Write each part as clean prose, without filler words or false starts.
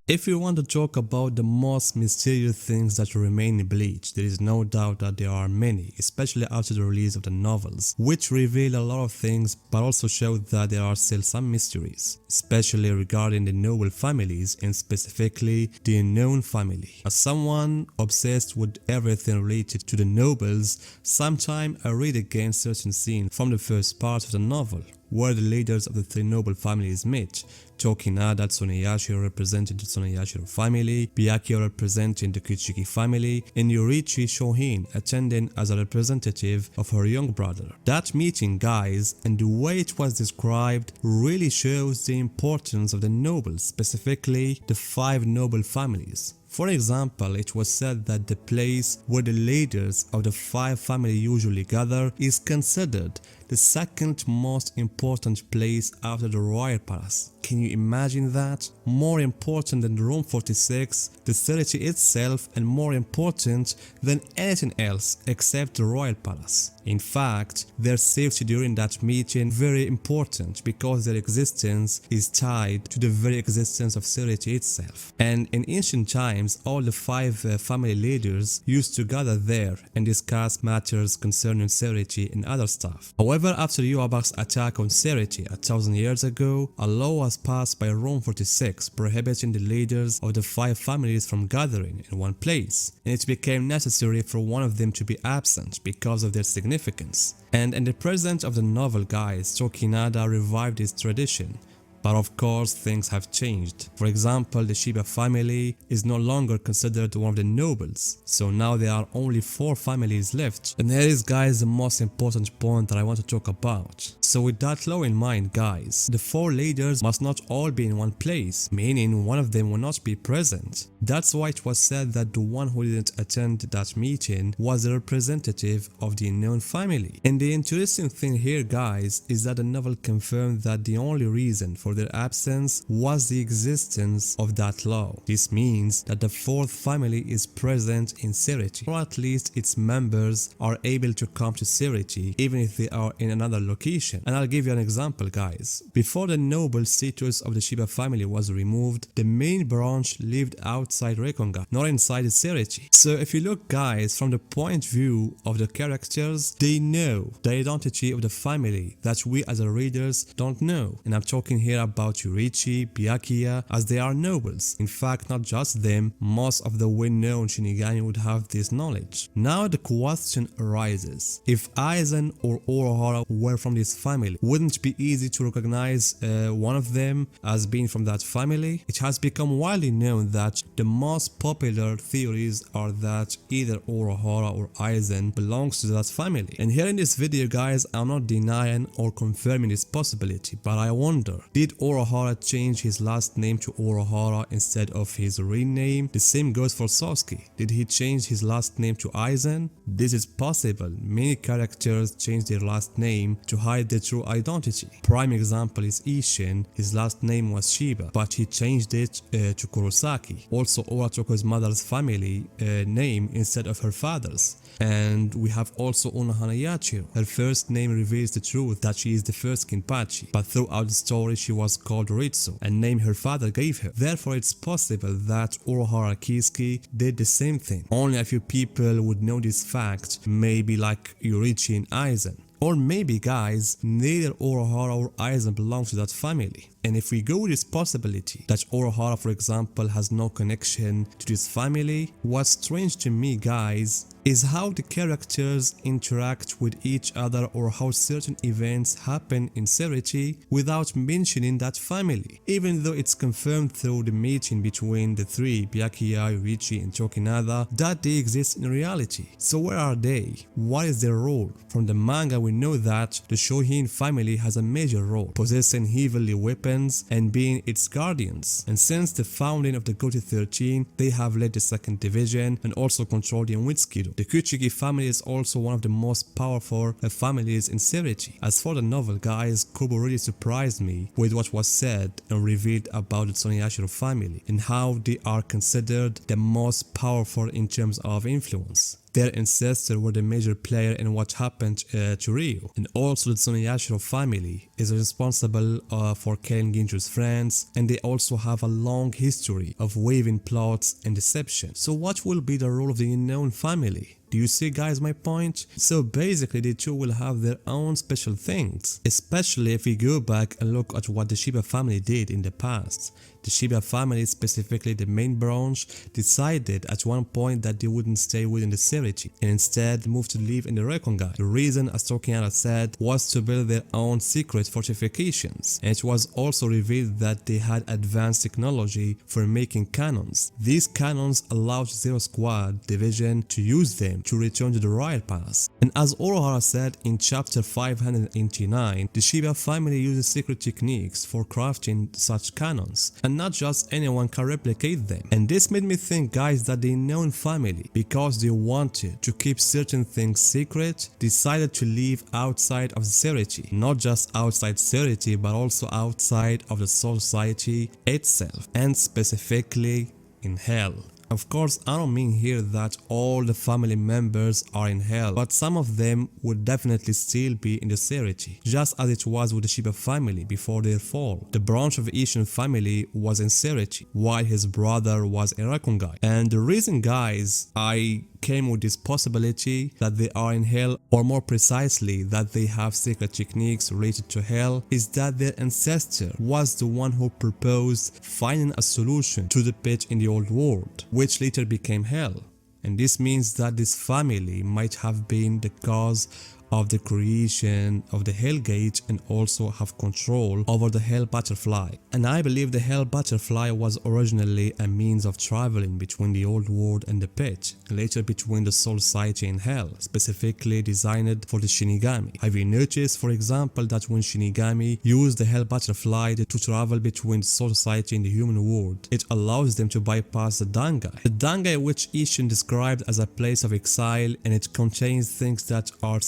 If you want to talk about the most mysterious things that remain in Bleach, there is no doubt that there are many, especially after the release of the novels, which reveal a lot of things but also show that there are still some mysteries, especially regarding the noble families and specifically the unknown family. As someone obsessed with everything related to the nobles, sometimes I read again certain scenes from the first part of the novel, where the leaders of the three noble families meet. Tokinada Tsuneyashi representing the Tsuneyashiro family, Byakuya representing the Kuchiki family, and Yorichi Shohin attending as a representative of her young brother. That meeting, guys, and the way it was described really shows the importance of the nobles, specifically the five noble families. For example, it was said that the place where the leaders of the five families usually gather is considered the second most important place after the royal palace. Can you imagine that? More important than Room 46, the city itself, and more important than anything else except the royal palace. In fact, their safety during that meeting very important because their existence is tied to the very existence of Serity itself. And in ancient times, all the five family leaders used to gather there and discuss matters concerning Serity and other stuff. However, after Yhwach's attack on Serity 1,000 years ago, a law was passed by Rome 46 prohibiting the leaders of the five families from gathering in one place, and it became necessary for one of them to be absent because of their significance. And in the present of the novel, guys, Tokinada revived this tradition. But of course, things have changed. For example, the Shiba family is no longer considered one of the nobles, so now there are only 4 families left. And here is, guys, the most important point that I want to talk about. So with that law in mind, guys, the 4 leaders must not all be in one place, meaning one of them will not be present. That's why it was said that the one who didn't attend that meeting was a representative of the unknown family. And the interesting thing here, guys, is that the novel confirmed that the only reason for their absence was the existence of that law. This means that the 4th family is present in Serity, or at least its members are able to come to Serity even if they are in another location. And I'll give you an example, guys. Before the noble status of the Shiba family was removed, the main branch lived outside Rekonga, not inside Serity. So if you look, guys, from the point of view of the characters, they know the identity of the family that we as readers don't know. And I'm talking here about Yorichi, Byakuya, as they are nobles. In fact, not just them, most of the well-known Shinigami would have this knowledge. Now the question arises, if Aizen or Urahara were from this family, wouldn't it be easy to recognize one of them as being from that family? It has become widely known that the most popular theories are that either Urahara or Aizen belongs to that family. And here in this video, guys, I'm not denying or confirming this possibility, but I wonder, did Urahara change his last name to Urahara instead of his real name? The same goes for Sasuke. Did he change his last name to Aizen? This is possible. Many characters change their last name to hide their true identity. Prime example is Isshin. His last name was Shiba, but he changed it to Kurosaki. Also, Ora took his mother's family name instead of her father's. And we have also Unohana Yachiro. Her first name reveals the truth that she is the first Kinpachi, but throughout the story she was called Ritsu, a name her father gave her. Therefore, it's possible that Urahara Kisuke did the same thing. Only a few people would know this fact, maybe like Yorichi and Aizen. Or maybe, guys, neither Urahara or Aizen belong to that family. And if we go with this possibility that Urahara, for example, has no connection to this family, what's strange to me, guys, is how the characters interact with each other or how certain events happen in Serity without mentioning that family, even though it's confirmed through the meeting between the 3, Byakuya, Yorichi and Tokinada, that they exist in reality. So where are they? What is their role? From the manga we know that the Shohin family has a major role, possessing heavenly weapons and being its guardians. And since the founding of the Gote 13, they have led the 2nd division and also controlled the Onwitsukido. The Kuchiki family is also one of the most powerful families in Serity. As for the novel, guys, Kubo really surprised me with what was said and revealed about the Tsuneyashiro family and how they are considered the most powerful in terms of influence. Their ancestors were the major player in what happened to Ryu. And also the Tsuneyashiro family is responsible for killing Ginju's friends, and they also have a long history of weaving plots and deception. So what will be the role of the unknown family? Do you see, guys, my point? So basically the two will have their own special things, especially if we go back and look at what the Shiba family did in the past. The Shiba family, specifically the main branch, decided at one point that they wouldn't stay within the Seirechi and instead moved to live in the Rekongai. The reason, as Toriyama said, was to build their own secret fortifications, and it was also revealed that they had advanced technology for making cannons. These cannons allowed Zero Squad division to use them to return to the Royal Palace. And as Urahara said in chapter 589, the Shiba family uses secret techniques for crafting such cannons, and not just anyone can replicate them. And this made me think, guys, that the unknown family, because they wanted to keep certain things secret, decided to live outside of the Seirechi. Not just outside Seirechi, but also outside of the Soul Society itself, and specifically in Hell. Of course, I don't mean here that all the family members are in Hell, but some of them would definitely still be in the Seirechi, just as it was with the Shiba family before their fall. The branch of the Ishin family was in Seirechi, while his brother was in Rekongai. And the reason, guys, I came with this possibility that they are in Hell, or more precisely that they have secret techniques related to Hell, is that their ancestor was the one who proposed finding a solution to the pit in the old world, which later became Hell. And this means that this family might have been the cause of the creation of the Hell Gate and also have control over the Hell Butterfly. And I believe the Hell Butterfly was originally a means of traveling between the old world and the pit, later between the Soul Society and Hell, specifically designed for the Shinigami. Have you noticed, for example, that when Shinigami use the Hell Butterfly to travel between the Soul Society and the human world, it allows them to bypass the Dangai. The Dangai, which Ishin described as a place of exile, and it contains things that are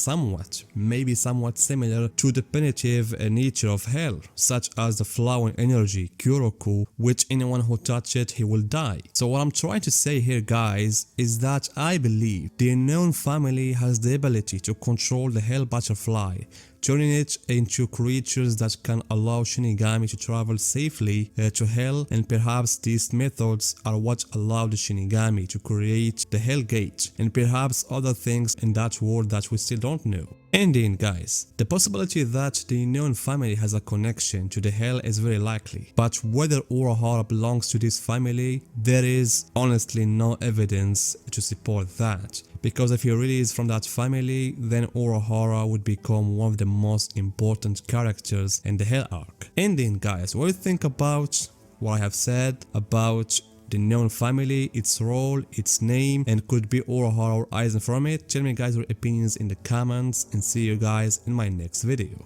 maybe somewhat similar to the punitive nature of Hell, such as the flowing energy, Kyoraku, which anyone who touches it, he will die. So what I'm trying to say here, guys, is that I believe the unknown family has the ability to control the Hell Butterfly, turning it into creatures that can allow Shinigami to travel safely to Hell, and perhaps these methods are what allow the Shinigami to create the Hell Gate, and perhaps other things in that world that we still don't know. In the end, guys, the possibility that the unknown family has a connection to the Hell is very likely, but whether Urahara belongs to this family, there is honestly no evidence to support that. Because if he really is from that family, then Urahara would become one of the most important characters in the Hell arc. In the end, guys, what do you think about what I have said about the known family, its role, its name, and could be Urahara or Aizen from it? Tell me, guys, your opinions in the comments, and see you guys in my next video.